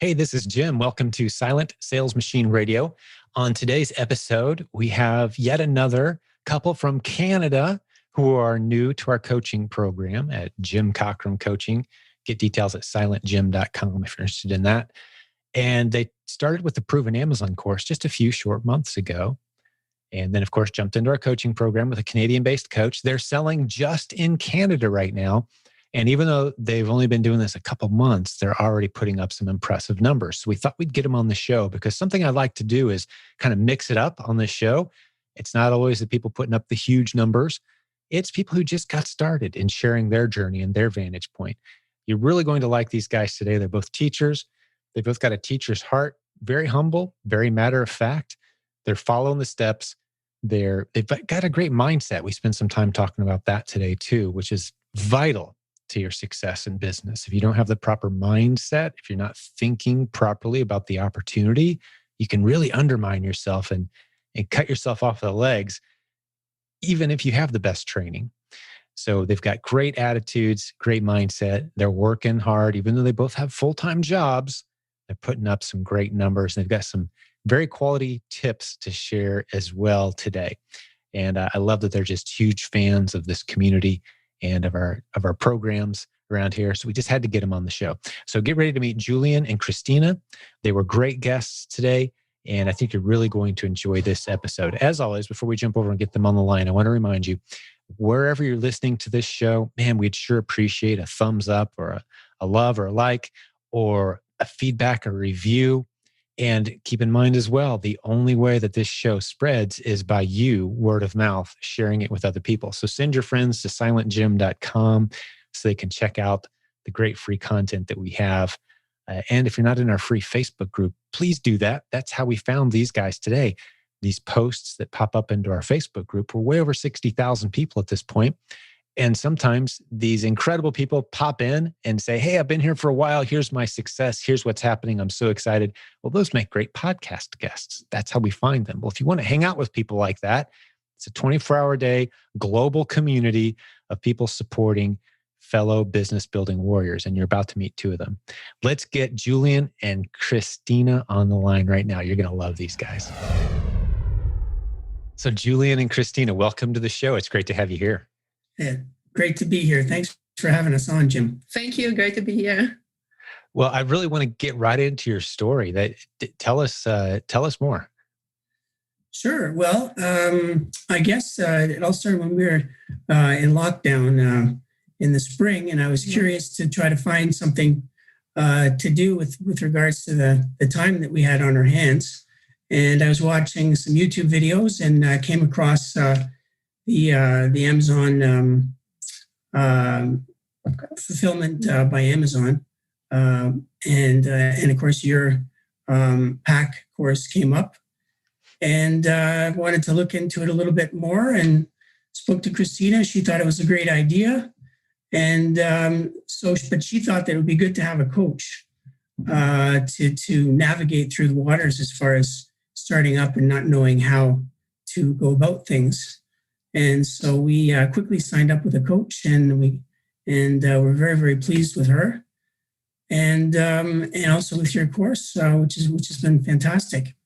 Hey, this is Jim. Welcome to Silent Sales Machine Radio. On today's episode, we have yet another couple from Canada who are new to our coaching program at Jim Cockrum Coaching. Get details at silentjim.com if you're interested in that. And they started with the Proven Amazon course just a few short months ago. And then, of course, jumped into our coaching program with a Canadian-based coach. They're selling just in Canada right now. And even though they've only been doing this a couple months, they're already putting up some impressive numbers. So we thought we'd get them on the show because something I like to do is kind of mix it up on this show. It's not always the people putting up the huge numbers. It's people who just got started in sharing their journey and their vantage point. You're really going to like these guys today. They're both teachers. They both got a teacher's heart, very humble, very matter of fact. They're following the steps. They've got a great mindset. We spend some time talking about that today too, which is vital to your success in business. If you don't have the proper mindset, if you're not thinking properly about the opportunity, you can really undermine yourself and cut yourself off the legs, even if you have the best training. So they've got great attitudes, great mindset. They're working hard, even though they both have full-time jobs. They're putting up some great numbers. They've got some very quality tips to share as well today. And I love that they're just huge fans of this community and of our programs around here. So we just had to get them on the show. So get ready to meet Julian and Christina. They were great guests today, and I think you're really going to enjoy this episode. As always, before we jump over and get them on the line, I want to remind you, wherever you're listening to this show, man, we'd sure appreciate a thumbs up or a love or a like or a feedback or review. And keep in mind as well, the only way that this show spreads is by you, word of mouth, sharing it with other people. So send your friends to silentjim.com so they can check out the great free content that we have. And if you're not in our free Facebook group, please do that. That's how we found these guys today. These posts that pop up into our Facebook group, we're way over 60,000 people at this point. And sometimes these incredible people pop in and say, hey, I've been here for a while. Here's my success. Here's what's happening. I'm so excited. Well, those make great podcast guests. That's how we find them. Well, if you want to hang out with people like that, it's a 24-hour day global community of people supporting fellow business building warriors. And you're about to meet two of them. Let's get Julian and Christina on the line right now. You're going to love these guys. So Julian and Christina, welcome to the show. It's great to have you here. Yeah, great to be here. Thanks for having us on, Jim. Thank you. Great to be here. Well, I really want to get right into your story. Tell us more. Sure. Well, I guess it all started when we were in lockdown in the spring, and I was curious to try to find something to do with regards to the time that we had on our hands. And I was watching some YouTube videos and came across the Amazon fulfillment by Amazon, and of course your pack course came up, and I wanted to look into it a little bit more and spoke to Christina. She thought it was a great idea, and but she thought that it would be good to have a coach to navigate through the waters as far as starting up and not knowing how to go about things. And so we quickly signed up with a coach, and we're very, very pleased with her, and also with your course, which has been fantastic.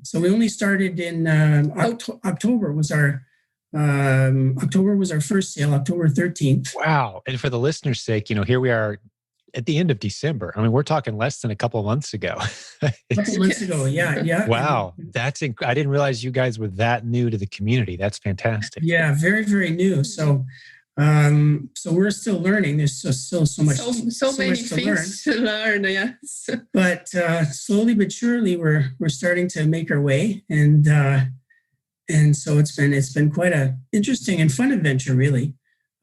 So we only started in October was our first sale, October 13th. Wow! And for the listeners' sake, here we are at the end of December. I mean, we're talking less than a couple of months ago. Yeah. Wow. I didn't realize you guys were that new to the community. That's fantastic. Yeah, very, very new. So we're still learning. There's still so much, so many things to learn. Yes. But slowly but surely, we're starting to make our way, and so it's been quite a interesting and fun adventure, really,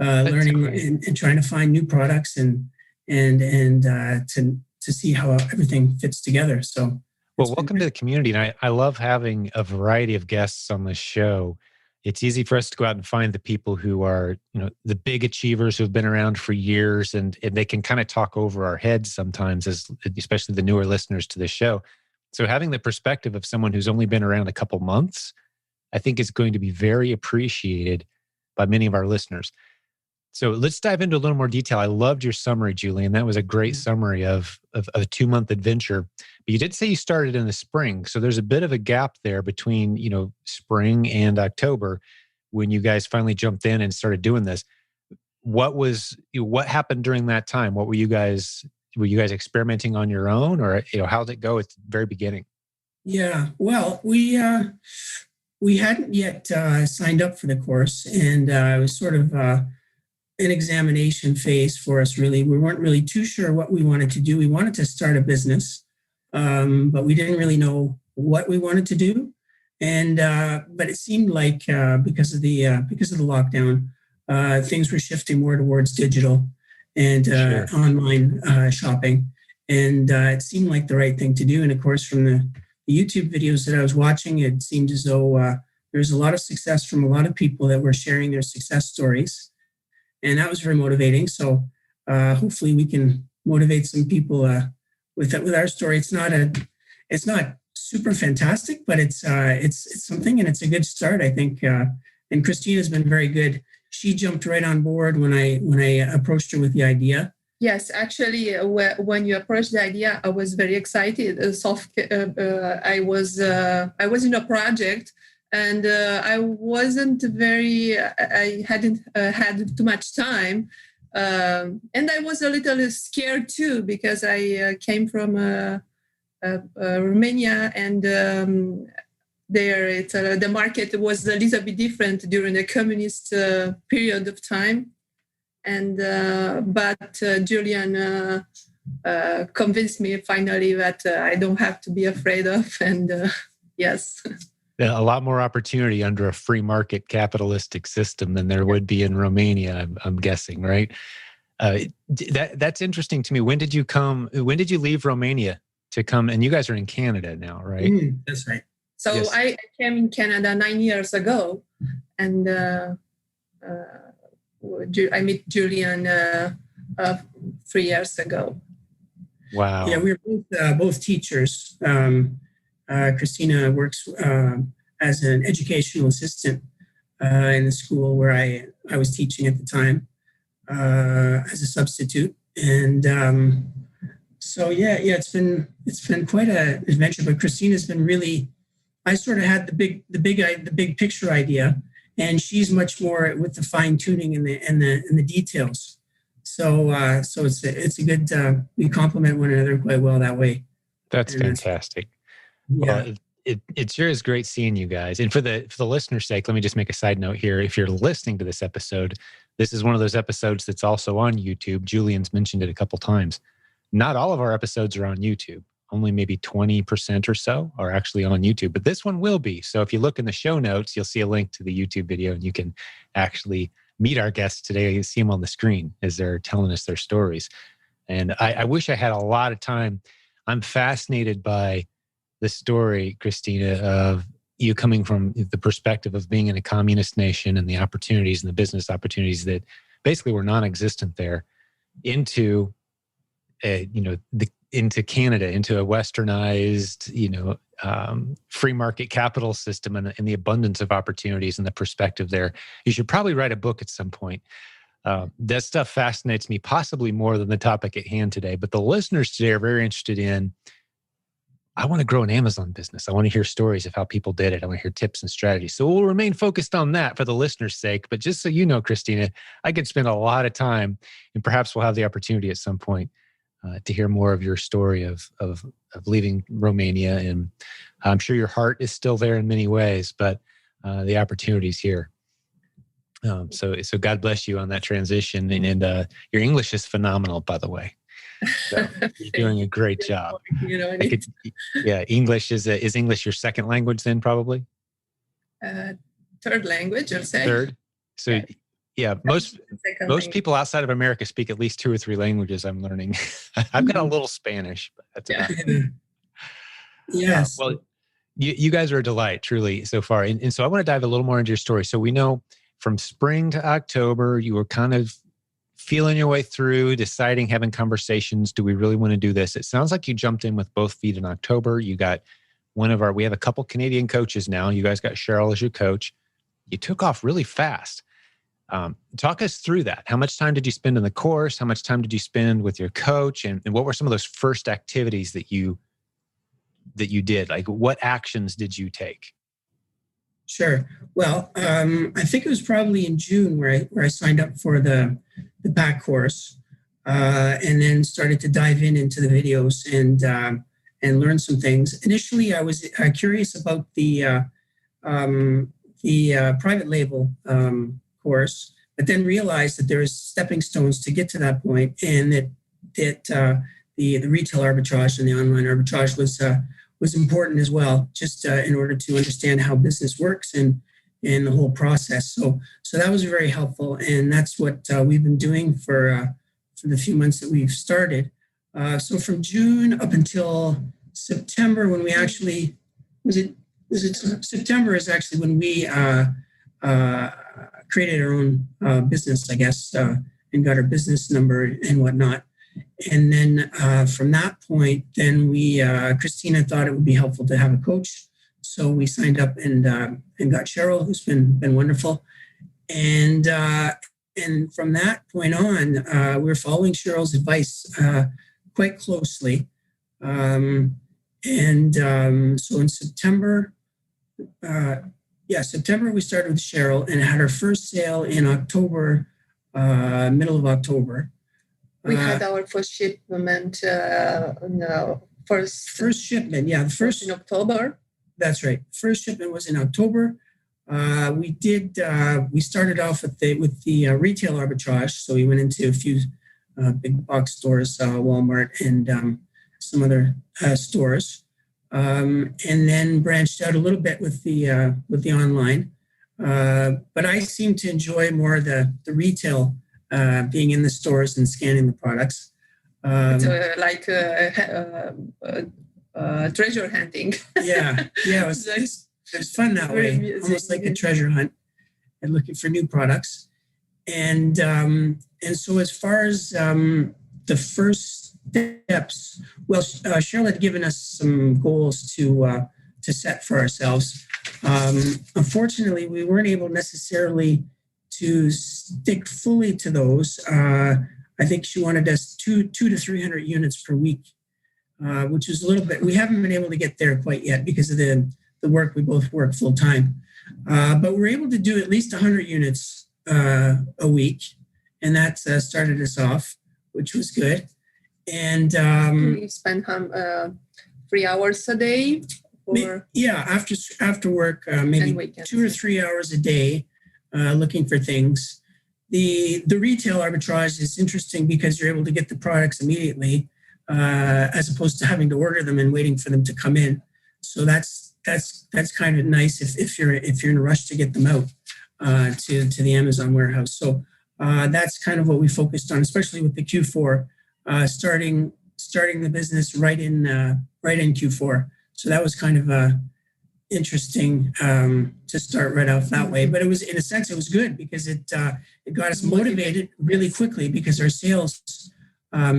learning and trying to find new products and to see how everything fits together. So, well, welcome to the community. And I love having a variety of guests on this show. It's easy for us to go out and find the people who are, the big achievers who have been around for years, and they can kind of talk over our heads sometimes, especially the newer listeners to the show. So having the perspective of someone who's only been around a couple months, I think is going to be very appreciated by many of our listeners. So let's dive into a little more detail. I loved your summary, Julian. That was a great summary of a 2-month adventure. But you did say you started in the spring. So there's a bit of a gap there between, spring and October when you guys finally jumped in and started doing this. What happened during that time? Were you guys experimenting on your own, or how did it go at the very beginning? Yeah, well, we hadn't yet signed up for the course, and it was sort of an examination phase for us. Really, we weren't really too sure what we wanted to do. We wanted to start a business, but we didn't really know what we wanted to do. And but it seemed like because of the lockdown, things were shifting more towards digital and online shopping, and it seemed like the right thing to do. And of course, from the YouTube videos that I was watching, it seemed as though there's a lot of success from a lot of people that were sharing their success stories, and that was very motivating. So hopefully, we can motivate some people with our story. It's not super fantastic, but it's something, and it's a good start, I think. And Christina's been very good. She jumped right on board when I approached her with the idea. Yes, actually, when you approached the idea, I was very excited. I was in a project, and I hadn't had too much time, and I was a little scared too, because I came from Romania, and there the market was a little bit different during the communist period of time. And but Julian convinced me finally that I don't have to be afraid of, and yes. A lot more opportunity under a free market capitalistic system than there would be in Romania, I'm guessing, right? That's interesting to me. When did you leave Romania to come? And you guys are in Canada now, right? That's right. So yes. I came in Canada 9 years ago, and I met Julian 3 years ago. Wow. Yeah, we were both teachers. Christina works as an educational assistant in the school where I was teaching at the time as a substitute. And so it's been quite an adventure. But Christina's been really. I sort of had the big picture idea, and she's much more with the fine tuning and the details. So it's a good we complement one another quite well that way. That's fantastic. Yeah. Well, it sure is great seeing you guys. And for the listener's sake, let me just make a side note here. If you're listening to this episode, this is one of those episodes that's also on YouTube. Julian's mentioned it a couple times. Not all of our episodes are on YouTube. Only maybe 20% or so are actually on YouTube, but this one will be. So if you look in the show notes, you'll see a link to the YouTube video, and you can actually meet our guests today. You see them on the screen as they're telling us their stories. And I wish I had a lot of time. I'm fascinated by the story, Christina, of you coming from the perspective of being in a communist nation and the opportunities and the business opportunities that basically were non-existent there into into Canada, into a westernized, free market capital system, and the abundance of opportunities and the perspective there. You should probably write a book at some point. That stuff fascinates me, possibly more than the topic at hand today. But the listeners today are very interested in, I want to grow an Amazon business. I want to hear stories of how people did it. I want to hear tips and strategies. So we'll remain focused on that for the listeners' sake. But just so you know, Christina, I could spend a lot of time, and perhaps we'll have the opportunity at some point to hear more of your story of leaving Romania. And I'm sure your heart is still there in many ways, but the opportunity's here. So God bless you on that transition. And your English is phenomenal, by the way. So you're doing a great job. English is English your second language then, probably? Third language, I'll say. Third? So yeah, most people outside of America speak at least 2 or 3 languages, I'm learning. I've got a little Spanish, but that's about it. Yes. Well, you guys are a delight, truly, so far. And so I want to dive a little more into your story. So we know from spring to October, you were kind of feeling your way through, deciding, having conversations. Do we really want to do this? It sounds like you jumped in with both feet in October. You got we have a couple Canadian coaches now. You guys got Cheryl as your coach. You took off really fast. Talk us through that. How much time did you spend in the course? How much time did you spend with your coach? And what were some of those first activities that you did? Like, what actions did you take? Sure. Well, I think it was probably in June where I signed up for the PAC course, and then started to dive into the videos and learn some things. Initially, I was curious about the private label course, but then realized that there's stepping stones to get to that point, and that the retail arbitrage and the online arbitrage was important as well, just in order to understand how business works and the whole process. So that was very helpful, and that's what we've been doing for the few months that we've started. So from June up until September, when we actually September is actually when we created our own business, I guess, and got our business number and whatnot. And then from that point, then Christina thought it would be helpful to have a coach. So we signed up and got Cheryl, who's been wonderful. And from that point on, we're following Cheryl's advice quite closely. So in September, September we started with Cheryl and had our first sale in October, middle of October. We had our first shipment, first shipment, the first in October. That's right. First shipment was in October. We started off with the retail arbitrage. So we went into a few big box stores, Walmart and some other stores, and then branched out a little bit with the online. But I seem to enjoy more the retail. Being in the stores and scanning the products. It's like treasure hunting. It was fun that way, almost like a treasure hunt and looking for new products. And so as far as the first steps, well, Cheryl had given us some goals to set for ourselves. Unfortunately, we weren't able necessarily to stick fully to those. I think she wanted us 200 to 300 units per week, which is a little bit, we haven't been able to get there quite yet because of the work, we both work full time. But we're able to do at least 100 units a week. And that started us off, which was good. And we spend 3 hours a day? After work, maybe 2 or 3 hours a day. Looking for things. The retail arbitrage is interesting because you're able to get the products immediately, as opposed to having to order them and waiting for them to come in. So that's kind of nice if you're in a rush to get them out to the Amazon warehouse. So that's kind of what we focused on, especially with the Q4, starting the business right in Q4. So that was kind of interesting to start right off that way, but it was, in a sense, it was good because it got us motivated really quickly because our sales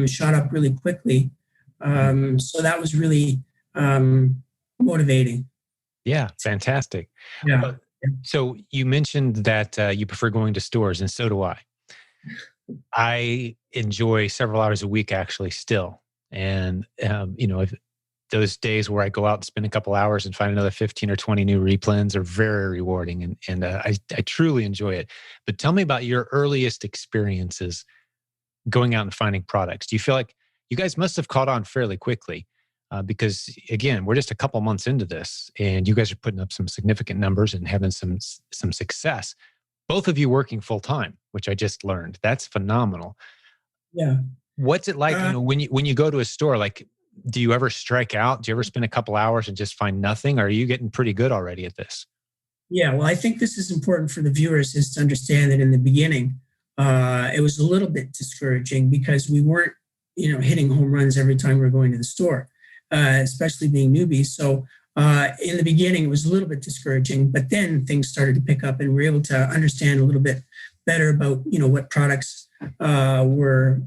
shot up really quickly. So that was really motivating. Yeah, fantastic. Yeah. So you mentioned that you prefer going to stores, and so do I. I enjoy several hours a week actually still, and if those days where I go out and spend a couple hours and find another 15 or 20 new replans are very rewarding. And I truly enjoy it. But tell me about your earliest experiences going out and finding products. Do you feel like you guys must have caught on fairly quickly? Because again, we're just a couple months into this and you guys are putting up some significant numbers and having some success. Both of you working full time, which I just learned. That's phenomenal. Yeah. What's it like when you go to a store? Like, do you ever strike out? Do you ever spend a couple hours and just find nothing? Or are you getting pretty good already at this? Yeah, well, I think this is important for the viewers is to understand that in the beginning, it was a little bit discouraging because we weren't, hitting home runs every time we were going to the store, especially being newbies. So in the beginning, it was a little bit discouraging, but then things started to pick up and we were able to understand a little bit better about, what products were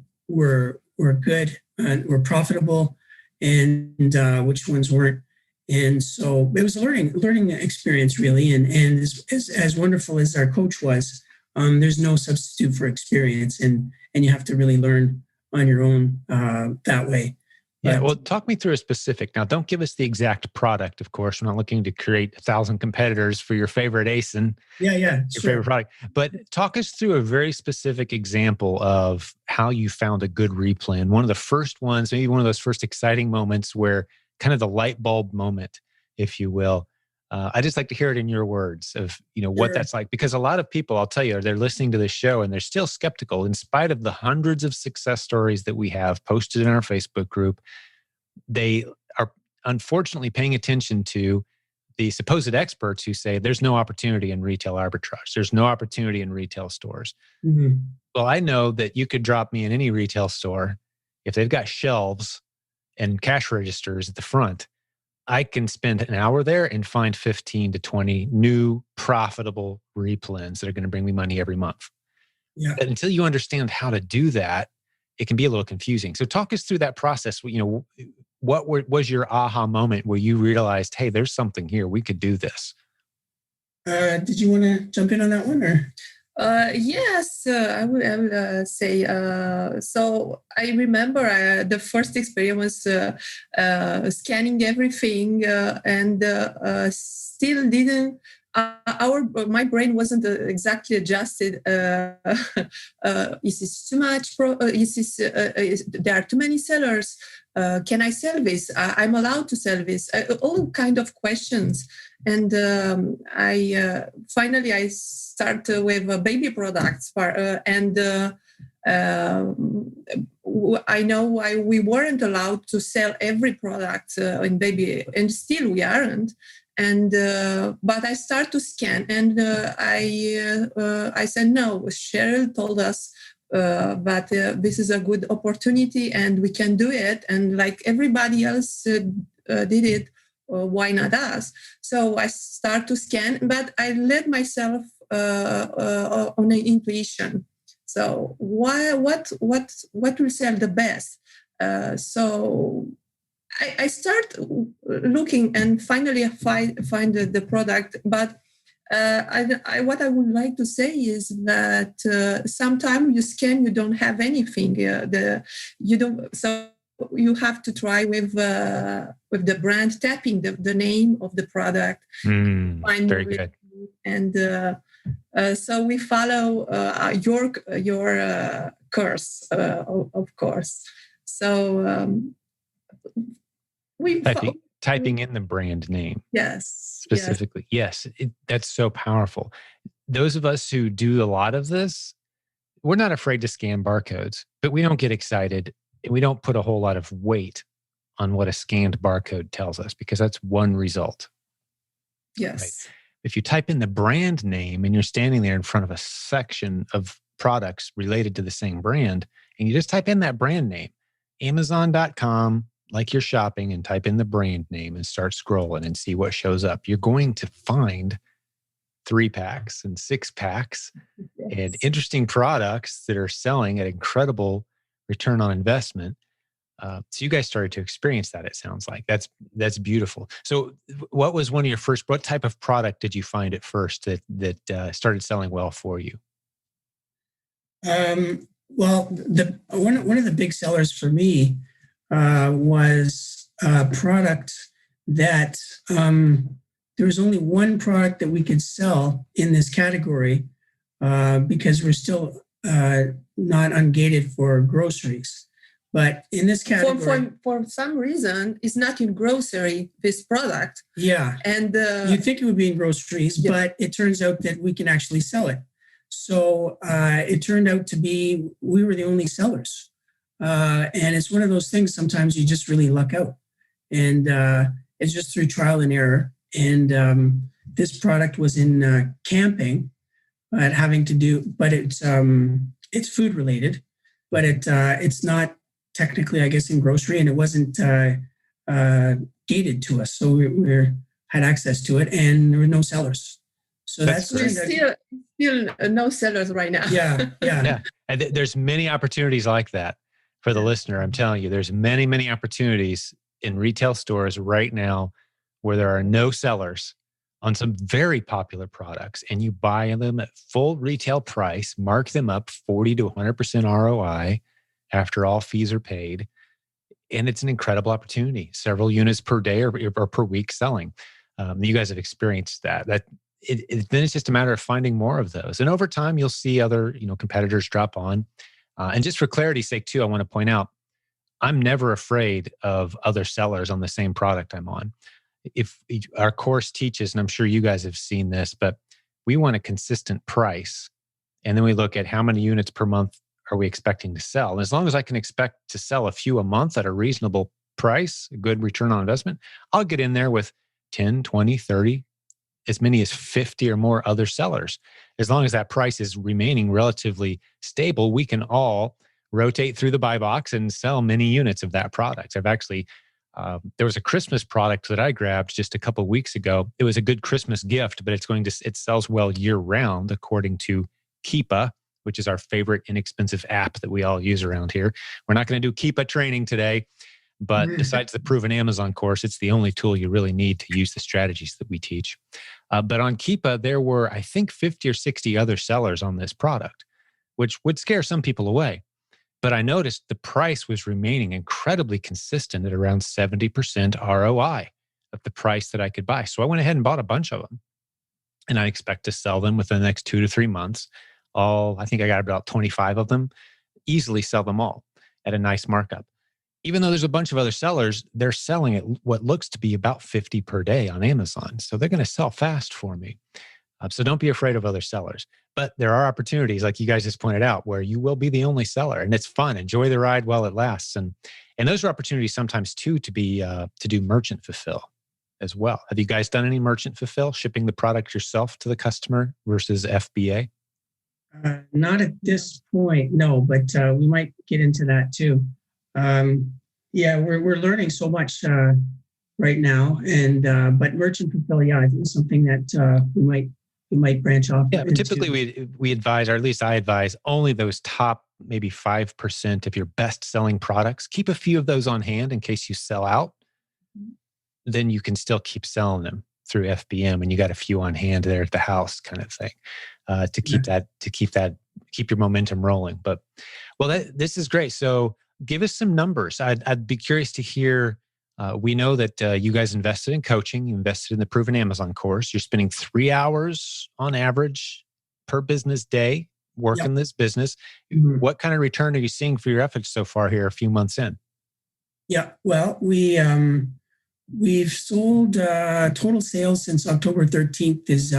good, were profitable, and which ones weren't. And so it was a learning experience, really. And as wonderful as our coach was, there's no substitute for experience, and you have to really learn on your own that way. Yeah, well, talk me through a specific. Now, don't give us the exact product, of course. We're not looking to create 1,000 competitors for your favorite ASIN, your favorite product. But talk us through a very specific example of how you found a good replan. One of the first ones, maybe one of those first exciting moments where kind of the light bulb moment, if you will. I just like to hear it in your words of, what that's like. Because a lot of people, I'll tell you, they're listening to this show and they're still skeptical in spite of the hundreds of success stories that we have posted in our Facebook group. They are unfortunately paying attention to the supposed experts who say there's no opportunity in retail arbitrage. There's no opportunity in retail stores. Mm-hmm. Well, I know that you could drop me in any retail store. If they've got shelves and cash registers at the front, I can spend an hour there and find 15 to 20 new profitable replans that are going to bring me money every month. Yeah. But until you understand how to do that, it can be a little confusing. So talk us through that process. What was your aha moment where you realized, hey, there's something here. We could do this. Did you want to jump in on that one? Or? Yes, I would say. So I remember the first experience was scanning everything and still didn't. My brain wasn't exactly adjusted. Is this too much? There are too many sellers. Can I sell this? I'm allowed to sell this. All kind of questions. And I finally start with baby products, and I know why we weren't allowed to sell every product in baby, and still we aren't. And but I start to scan, and I said no. Cheryl told us that this is a good opportunity, and we can do it. And like everybody else did it, why not us? So I start to scan, but I led myself on an intuition. So what will sell the best? So I start looking, and finally I find the product. But what I would like to say is that sometimes you scan, you don't have anything. So you have to try with the brand, tapping the name of the product. Find very good. And so we follow your course, of course. So. Typing in the brand name. Yes. Specifically. Yes. That's so powerful. Those of us who do a lot of this, we're not afraid to scan barcodes, but we don't get excited. And we don't put a whole lot of weight on what a scanned barcode tells us, because that's one result. Yes. Right? If you type in the brand name and you're standing there in front of a section of products related to the same brand, and you just type in that brand name, Amazon.com, like you're shopping, and type in the brand name and start scrolling and see what shows up. You're going to find 3-packs and 6-packs and interesting products that are selling at incredible return on investment. So you guys started to experience that, it sounds like. That's beautiful. So what was one of your first, what type of product did you find at first that started selling well for you? Well, one of the big sellers for me was a product that there was only one product that we could sell in this category because we're still not ungated for groceries. But in this category, for some reason, it's not in grocery, this product. Yeah, and you'd think it would be in groceries, but it turns out that we can actually sell it. So it turned out to be we were the only sellers. And it's one of those things, sometimes you just really luck out. And it's just through trial and error. And this product was in camping, but it's food related, but it's not technically, I guess, in grocery, and it wasn't gated to us. So we had access to it, and there were no sellers. So that's still no sellers right now. Yeah. And there's many opportunities like that. For the listener, I'm telling you, there's many, many opportunities in retail stores right now where there are no sellers on some very popular products and you buy them at full retail price, mark them up 40 to 100% ROI after all fees are paid. And it's an incredible opportunity, several units per day or per week selling. You guys have experienced that. Then it's just a matter of finding more of those. And over time, you'll see other competitors drop on. And just for clarity's sake too, I want to point out, I'm never afraid of other sellers on the same product I'm on. If our course teaches, and I'm sure you guys have seen this, but we want a consistent price. And then we look at how many units per month are we expecting to sell. And as long as I can expect to sell a few a month at a reasonable price, a good return on investment, I'll get in there with 10, 20, 30, as many as 50 or more other sellers. As long as that price is remaining relatively stable, we can all rotate through the buy box and sell many units of that product. I've actually, there was a Christmas product that I grabbed just a couple of weeks ago. It was a good Christmas gift, but it sells well year round according to Keepa, which is our favorite inexpensive app that we all use around here. We're not going to do Keepa training today, but besides the proven Amazon course, it's the only tool you really need to use the strategies that we teach. But on Keepa, there were, I think, 50 or 60 other sellers on this product, which would scare some people away. But I noticed the price was remaining incredibly consistent at around 70% ROI of the price that I could buy. So I went ahead and bought a bunch of them. And I expect to sell them within the next 2 to 3 months. I think I got about 25 of them, easily sell them all at a nice markup. Even though there's a bunch of other sellers, they're selling at what looks to be about 50 per day on Amazon. So they're going to sell fast for me. So don't be afraid of other sellers. But there are opportunities, like you guys just pointed out, where you will be the only seller, and it's fun. Enjoy the ride while it lasts. And those are opportunities sometimes too to do merchant fulfill as well. Have you guys done any merchant fulfill, shipping the product yourself to the customer versus FBA? Not at this point, no, but we might get into that too. We're learning so much right now, and but merchant fulfill, is something that we might branch off. Yeah, but typically we advise, or at least I advise, only those top maybe 5% of your best-selling products. Keep a few of those on hand in case you sell out. Then you can still keep selling them through FBM, and you got a few on hand there at the house, kind of thing, keep your momentum rolling. But this is great. So give us some numbers. I'd be curious to hear. We know that you guys invested in coaching. You invested in the Proven Amazon course. You're spending 3 hours on average per business day working this business. Mm-hmm. What kind of return are you seeing for your efforts so far here a few months in? Yeah, well, we've sold total sales since October 13th is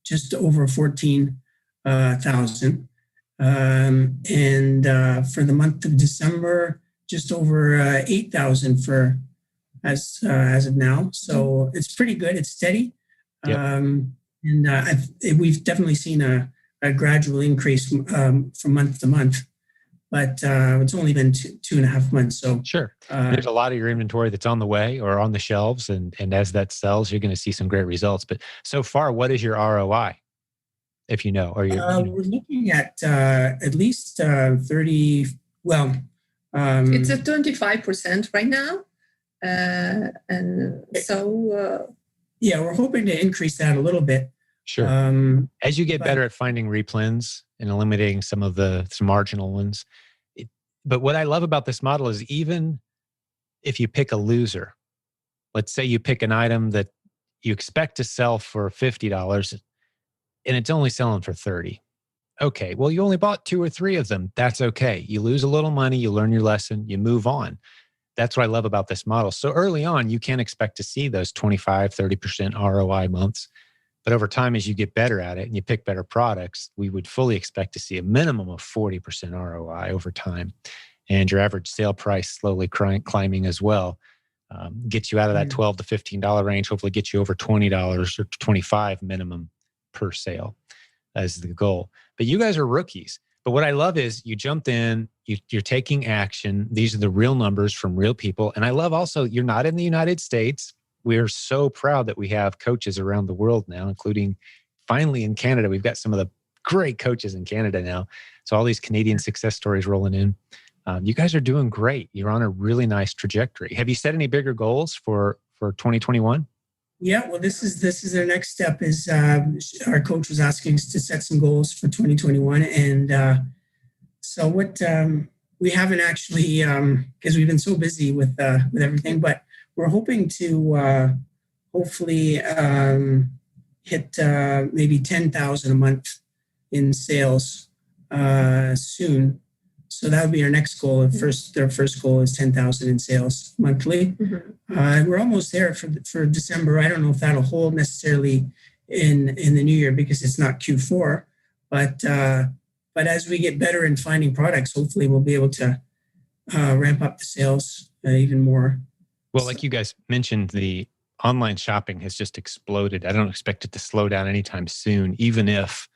just over 14,000. And for the month of December, just over 8,000 as of now. So it's pretty good. It's steady. Yep. We've definitely seen a gradual increase from month to month. But it's only been 2.5 months. So sure, there's a lot of your inventory that's on the way or on the shelves, and as that sells, you're going to see some great results. But so far, what is your ROI, if you know? Or we're looking at least 30. Well, it's at 25% right now, and so we're hoping to increase that a little bit. Sure. As you get better at finding replens and eliminating some marginal ones. But what I love about this model is even if you pick a loser, let's say you pick an item that you expect to sell for $50 and it's only selling for $30. Okay, well, you only bought 2 or 3 of them. That's okay. You lose a little money, you learn your lesson, you move on. That's what I love about this model. So early on, you can expect to see those 25, 30% ROI months. But over time, as you get better at it and you pick better products, we would fully expect to see a minimum of 40% ROI over time. And your average sale price slowly climbing as well. Gets you out of that $12 to $15 range, hopefully get you over $20 or $25 minimum per sale as the goal. But you guys are rookies. But what I love is you jumped in, you're taking action. These are the real numbers from real people. And I love also, you're not in the United States. We're so proud that we have coaches around the world now, including finally in Canada. We've got some of the great coaches in Canada now. So all these Canadian success stories rolling in. You guys are doing great. You're on a really nice trajectory. Have you set any bigger goals for 2021? Yeah, well, this is our next step. Is our coach was asking us to set some goals for 2021, and so what we haven't actually because we've been so busy with everything, but we're hoping to hopefully hit maybe 10,000 a month in sales soon. So that would be our next goal. Their first goal is 10,000 in sales monthly. We're almost there for December. I don't know if that'll hold necessarily in the new year because it's not Q4, but as we get better in finding products, hopefully we'll be able to ramp up the sales even more. Well, like you guys mentioned, the online shopping has just exploded. I don't expect it to slow down anytime soon, even if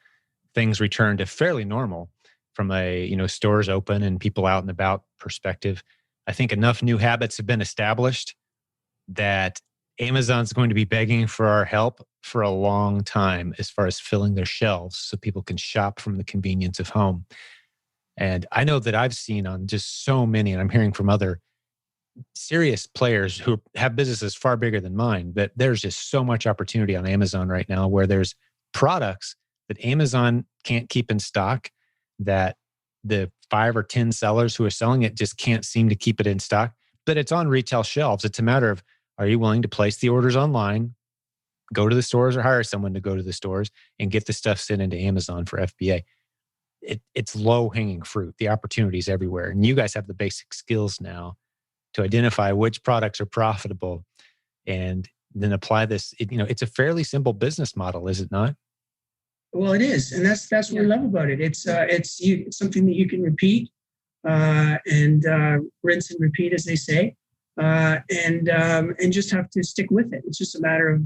things return to fairly normal from a, stores open and people out and about perspective. I think enough new habits have been established that Amazon's going to be begging for our help for a long time as far as filling their shelves so people can shop from the convenience of home. And I know that I've seen on just so many, and I'm hearing from other serious players who have businesses far bigger than mine, that there's just so much opportunity on Amazon right now where there's products that Amazon can't keep in stock, that the 5 or 10 sellers who are selling it just can't seem to keep it in stock, but it's on retail shelves. It's a matter of, are you willing to place the orders online, go to the stores or hire someone to go to the stores and get the stuff sent into Amazon for FBA? It's low hanging fruit. The opportunity is everywhere. And you guys have the basic skills now to identify which products are profitable and then apply this. It's a fairly simple business model, is it not? Well, it is, and that's what we love about it. It's something that you can repeat and rinse and repeat, as they say, and just have to stick with it. It's just a matter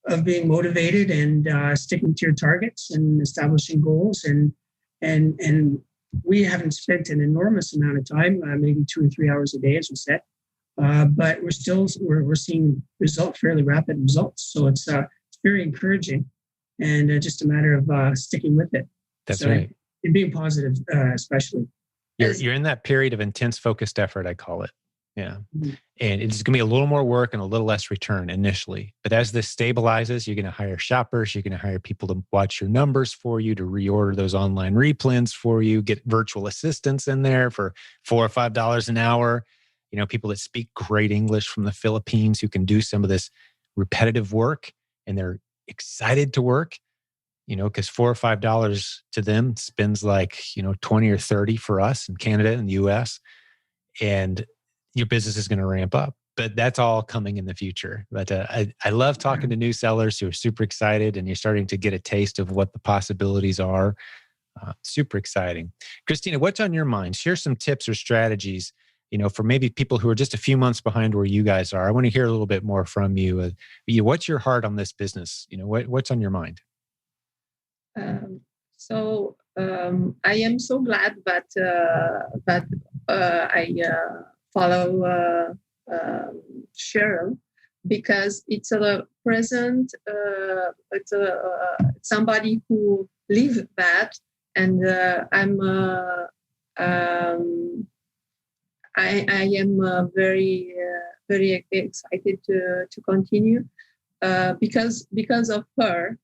of being motivated and sticking to your targets and establishing goals. And we haven't spent an enormous amount of time, maybe 2 or 3 hours a day, as we said, but we're seeing fairly rapid results. So it's very encouraging. And just a matter of sticking with it. That's right. And being positive, especially. You're in that period of intense focused effort, I call it. Yeah. Mm-hmm. And it's going to be a little more work and a little less return initially. But as this stabilizes, you're going to hire shoppers. You're going to hire people to watch your numbers for you, to reorder those online replans for you, get virtual assistants in there for $4 or $5 an hour. People that speak great English from the Philippines who can do some of this repetitive work, and they're excited to work, because $4 or $5 to them spends like, 20 or 30 for us in Canada and the US, and your business is going to ramp up. But that's all coming in the future. But I love talking to new sellers who are super excited, and you're starting to get a taste of what the possibilities are. Super exciting. Christina, what's on your mind? Share some tips or strategies, for maybe people who are just a few months behind where you guys are. I want to hear a little bit more from you. What's your heart on this business? What's on your mind? I am so glad that I follow Cheryl, because it's a present. It's somebody who lives that, and I am very very excited to continue because of her.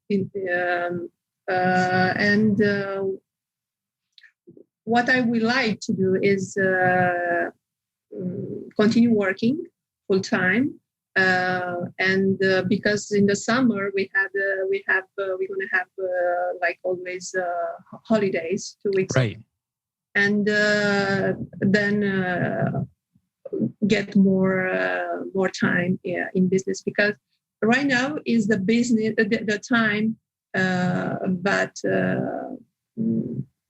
What I would like to do is continue working full time, and because in the summer we're gonna have like always holidays, 2 weeks, right? And then get more time in business, because right now is the business the time that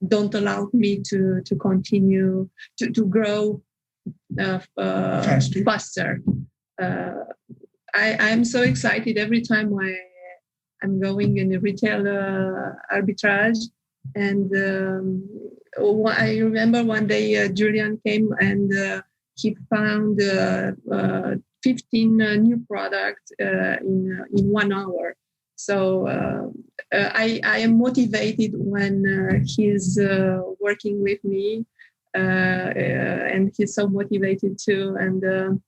don't allow me to continue to grow faster. I'm so excited every time I'm going in the retail arbitrage. And I remember one day Julian came and he found 15 new products in 1 hour. So I am motivated when he's working with me, and he's so motivated too. And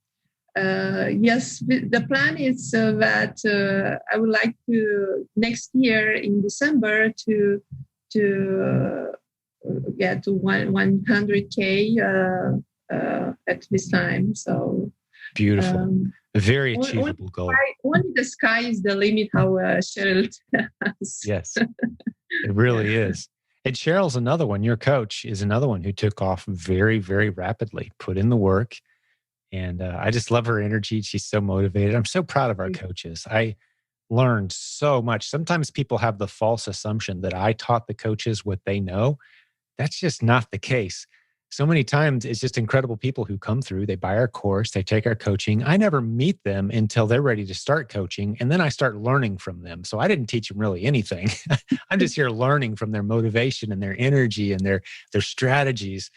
yes, the plan is that I would like to next year in December to get to 100K at this time. So beautiful, a very achievable goal. Only the sky is the limit. How Cheryl tells. Yes, it really is. And Cheryl's another one. Your coach is another one who took off very, very rapidly, put in the work. And I just love her energy. She's so motivated. I'm so proud of our coaches. I learned so much. Sometimes people have the false assumption that I taught the coaches what they know. That's just not the case. So many times it's just incredible people who come through, they buy our course, they take our coaching. I never meet them until they're ready to start coaching. And then I start learning from them. So I didn't teach them really anything. I'm just here learning from their motivation and their energy and their strategies.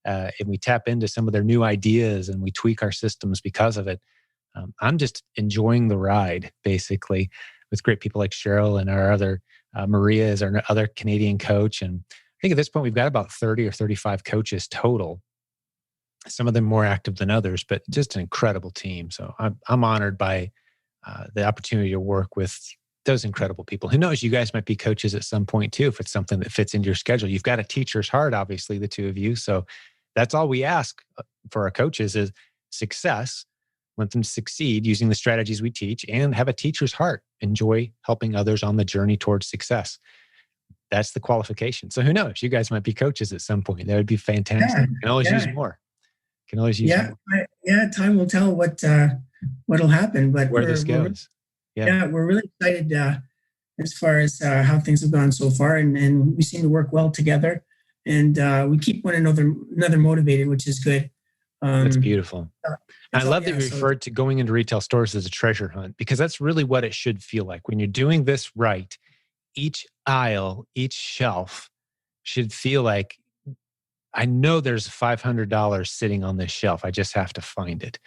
And we tap into some of their new ideas and we tweak our systems because of it. I'm just enjoying the ride, basically, with great people like Cheryl and our other, Maria is our other Canadian coach. And I think at this point, we've got about 30 or 35 coaches total. Some of them more active than others, but just an incredible team. So I'm honored by the opportunity to work with those incredible people. Who knows, you guys might be coaches at some point too, if it's something that fits into your schedule. You've got a teacher's heart, obviously, the two of you. So that's all we ask for our coaches is success. Want them to succeed using the strategies we teach and have a teacher's heart. Enjoy helping others on the journey towards success. That's the qualification. So who knows? You guys might be coaches at some point. That would be fantastic. Yeah, Can always use more. Can always use more. Time will tell what'll happen. But where this goes. We're really excited as far as how things have gone so far, and we seem to work well together, and we keep one another motivated, which is good. That's beautiful. I love that you referred to going into retail stores as a treasure hunt, because that's really what it should feel like. When you're doing this right, each aisle, each shelf should feel like, I know there's $500 sitting on this shelf. I just have to find it.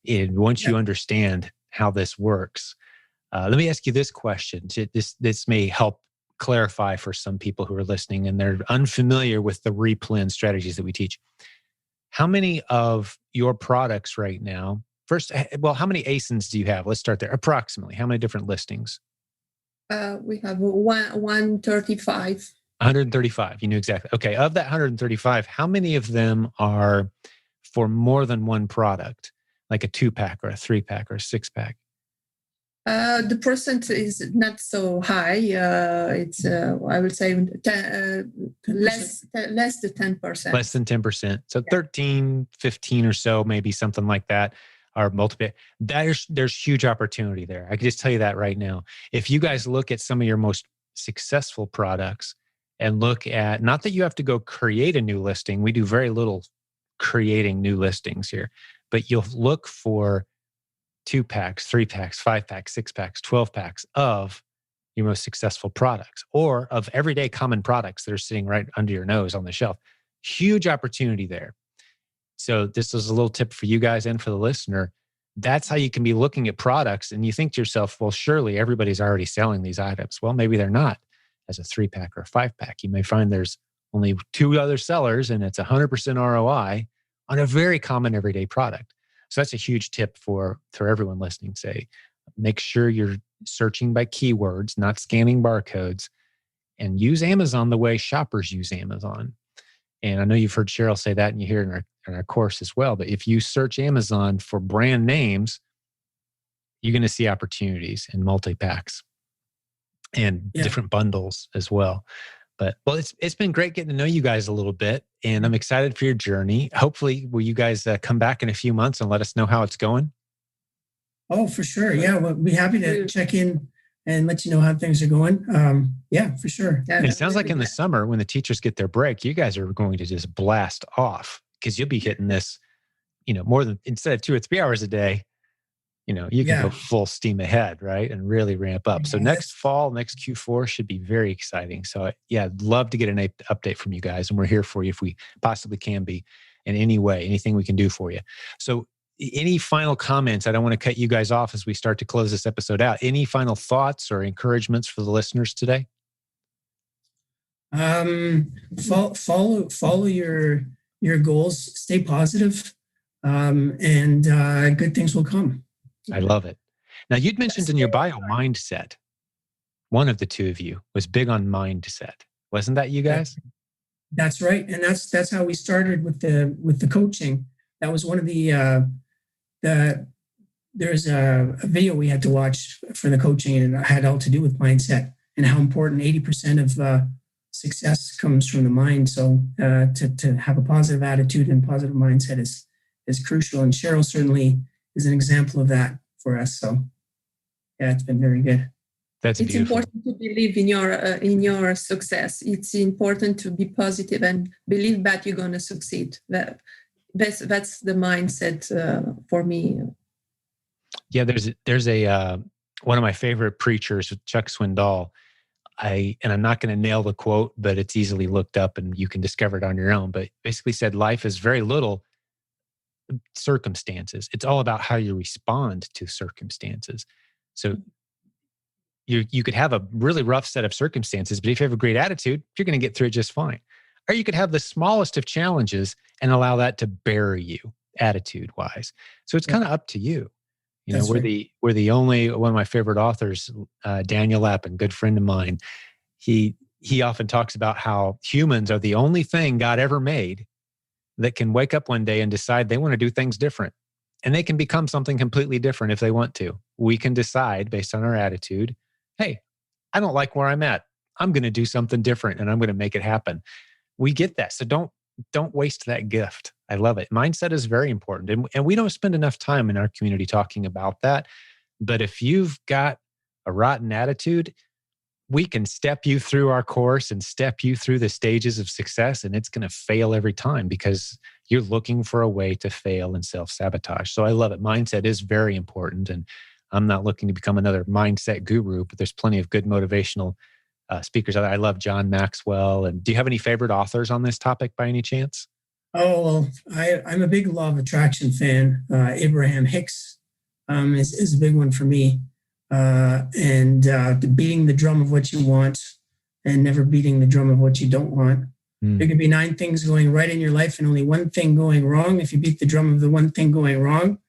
And once you understand how this works, let me ask you this question. This may help clarify for some people who are listening and they're unfamiliar with the replan strategies that we teach. How many of your products right now, first, well, how many ASINs do you have? Let's start there. Approximately, how many different listings? We have 135. 135, you knew exactly. Okay, of that 135, how many of them are for more than one product, like a 2-pack or a 3-pack or a 6-pack? The percent is not so high. It's I would say less than 10%. Less than 10%. So 13, 15 or so, maybe something like that, are multiple. There's huge opportunity there. I can just tell you that right now. If you guys look at some of your most successful products and look at, not that you have to go create a new listing. We do very little creating new listings here, but you'll look for 2-packs, 3-packs, 5-packs, 6-packs, 12-packs of your most successful products, or of everyday common products that are sitting right under your nose on the shelf. Huge opportunity there. So this is a little tip for you guys and for the listener. That's how you can be looking at products and you think to yourself, well, surely everybody's already selling these items. Well, maybe they're not. As a 3-pack or a 5-pack, you may find there's only 2 other sellers and it's 100% ROI on a very common everyday product. So that's a huge tip for everyone listening. Say, make sure you're searching by keywords, not scanning barcodes, and use Amazon the way shoppers use Amazon. And I know you've heard Cheryl say that and you hear it in our course as well. But if you search Amazon for brand names, you're going to see opportunities in multi-packs and different bundles as well. But well, it's been great getting to know you guys a little bit, and I'm excited for your journey. Hopefully, will you guys come back in a few months and let us know how it's going? Oh, for sure. Yeah, we'll be happy to check in and let you know how things are going. Yeah, for sure. And it sounds like in the summer, when the teachers get their break, you guys are going to just blast off, because you'll be hitting this, more than, instead of 2 or 3 hours a day, you can go full steam ahead, right? And really ramp up. So next fall, next Q4 should be very exciting. So I'd love to get an update from you guys. And we're here for you if we possibly can be in any way, anything we can do for you. So any final comments? I don't want to cut you guys off as we start to close this episode out. Any final thoughts or encouragements for the listeners today? Follow your goals. Stay positive. and good things will come. I love it. Now, you'd mentioned in your bio mindset. One of the two of you was big on mindset. Wasn't that you guys? That's right, and that's how we started with the coaching. That was one of the there's a video we had to watch for the coaching, and it had all to do with mindset and how important 80% of success comes from the mind. So to have a positive attitude and positive mindset is crucial. And Cheryl certainly is an example of that for us. So yeah, it's been very good. It's beautiful. Important to believe in your success. It's important to be positive and believe that you're going to succeed. That's the mindset for me. Yeah, there's a one of my favorite preachers, Chuck Swindoll. I'm not going to nail the quote, but it's easily looked up and you can discover it on your own. But basically said life is very little circumstances. It's all about how you respond to circumstances. So you could have a really rough set of circumstances, but if you have a great attitude, you're going to get through it just fine. Or you could have the smallest of challenges and allow that to bury you attitude-wise. So it's kind of up to you. You know, we're the only, one of my favorite authors, Daniel Lappin, good friend of mine. He often talks about how humans are the only thing God ever made that can wake up one day and decide they want to do things different. And they can become something completely different if they want to. We can decide based on our attitude, hey, I don't like where I'm at. I'm going to do something different and I'm going to make it happen. We get that. So don't waste that gift. I love it. Mindset is very important. And we don't spend enough time in our community talking about that. But if you've got a rotten attitude, we can step you through our course and step you through the stages of success, and it's going to fail every time because you're looking for a way to fail and self-sabotage. So I love it. Mindset is very important. And I'm not looking to become another mindset guru, but there's plenty of good motivational speakers. I love John Maxwell. And do you have any favorite authors on this topic by any chance? Oh, well, I'm a big law of attraction fan. Abraham Hicks is a big one for me. Beating the drum of what you want and never beating the drum of what you don't want. There could be 9 things going right in your life and only one thing going wrong. If you beat the drum of the one thing going wrong,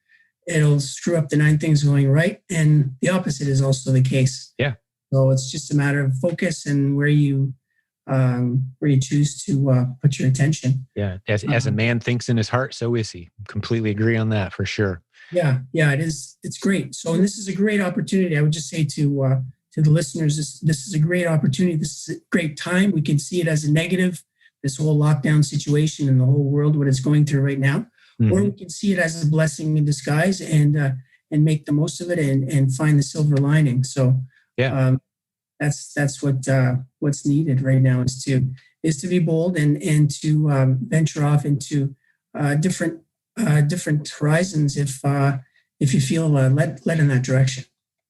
it'll screw up the 9 things going right. And the opposite is also the case. Yeah. So it's just a matter of focus and where you choose to put your attention. Yeah. As a man thinks in his heart, so is he. Completely agree on that for sure. Yeah, it is. It's great. So, and this is a great opportunity. I would just say to the listeners, this is a great opportunity. This is a great time. We can see it as a negative, this whole lockdown situation and the whole world, what it's going through right now, or we can see it as a blessing in disguise and make the most of it and find the silver lining. So, that's what's needed right now is to be bold and to venture off into different horizons if you feel led in that direction.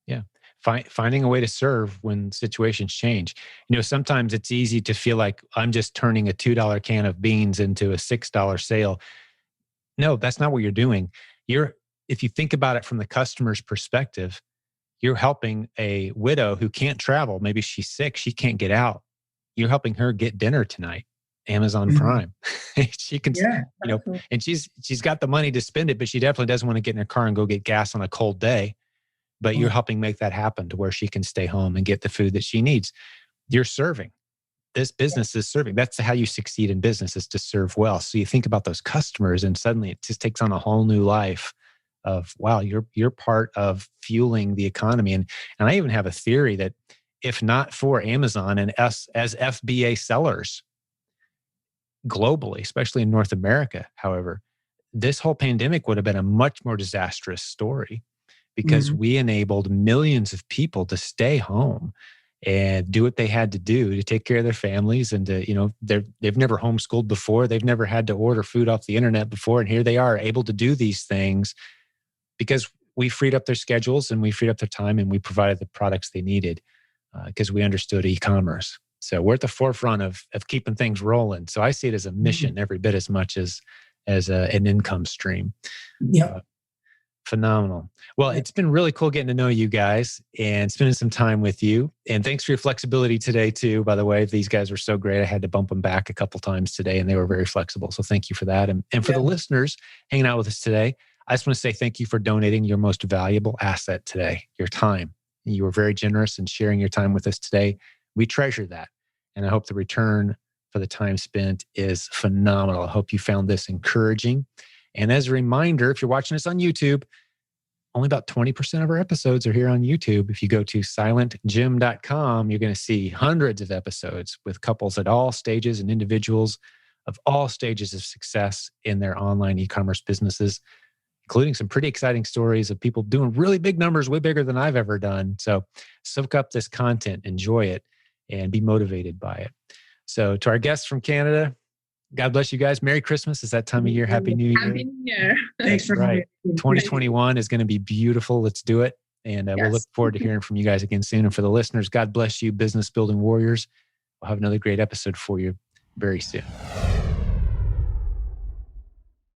Yeah. Finding a way to serve when situations change. You know, sometimes it's easy to feel like I'm just turning a $2 can of beans into a $6 sale. No, that's not what you're doing. If you think about it from the customer's perspective, you're helping a widow who can't travel. Maybe she's sick. She can't get out. You're helping her get dinner tonight. Amazon Prime. She can, and she's got the money to spend it, but she definitely doesn't want to get in her car and go get gas on a cold day. But you're helping make that happen to where she can stay home and get the food that she needs. You're serving. This business is serving. That's how you succeed in business, is to serve well. So you think about those customers and suddenly it just takes on a whole new life of, wow, you're part of fueling the economy. And I even have a theory that if not for Amazon and us as FBA sellers, globally, especially in North America, however, this whole pandemic would have been a much more disastrous story because we enabled millions of people to stay home and do what they had to do to take care of their families. And they've never homeschooled before. They've never had to order food off the internet before. And here they are able to do these things because we freed up their schedules and we freed up their time and we provided the products they needed because we understood e-commerce. So we're at the forefront of keeping things rolling. So I see it as a mission every bit as much as an income stream. Yeah. Phenomenal. Well, it's been really cool getting to know you guys and spending some time with you. And thanks for your flexibility today too. By the way, these guys were so great. I had to bump them back a couple times today and they were very flexible. So thank you for that. And for the listeners hanging out with us today, I just want to say thank you for donating your most valuable asset today, your time. You were very generous in sharing your time with us today. We treasure that. And I hope the return for the time spent is phenomenal. I hope you found this encouraging. And as a reminder, if you're watching us on YouTube, only about 20% of our episodes are here on YouTube. If you go to silentjim.com, you're going to see hundreds of episodes with couples at all stages and individuals of all stages of success in their online e-commerce businesses, including some pretty exciting stories of people doing really big numbers, way bigger than I've ever done. So soak up this content, enjoy it, and be motivated by it. So to our guests from Canada, God bless you guys. Merry Christmas. It's that time of year. Happy New Year. Happy New Year. Thanks for right. 2021 is going to be beautiful. Let's do it. And we'll look forward to hearing from you guys again soon. And for the listeners, God bless you, business building warriors. We'll have another great episode for you very soon.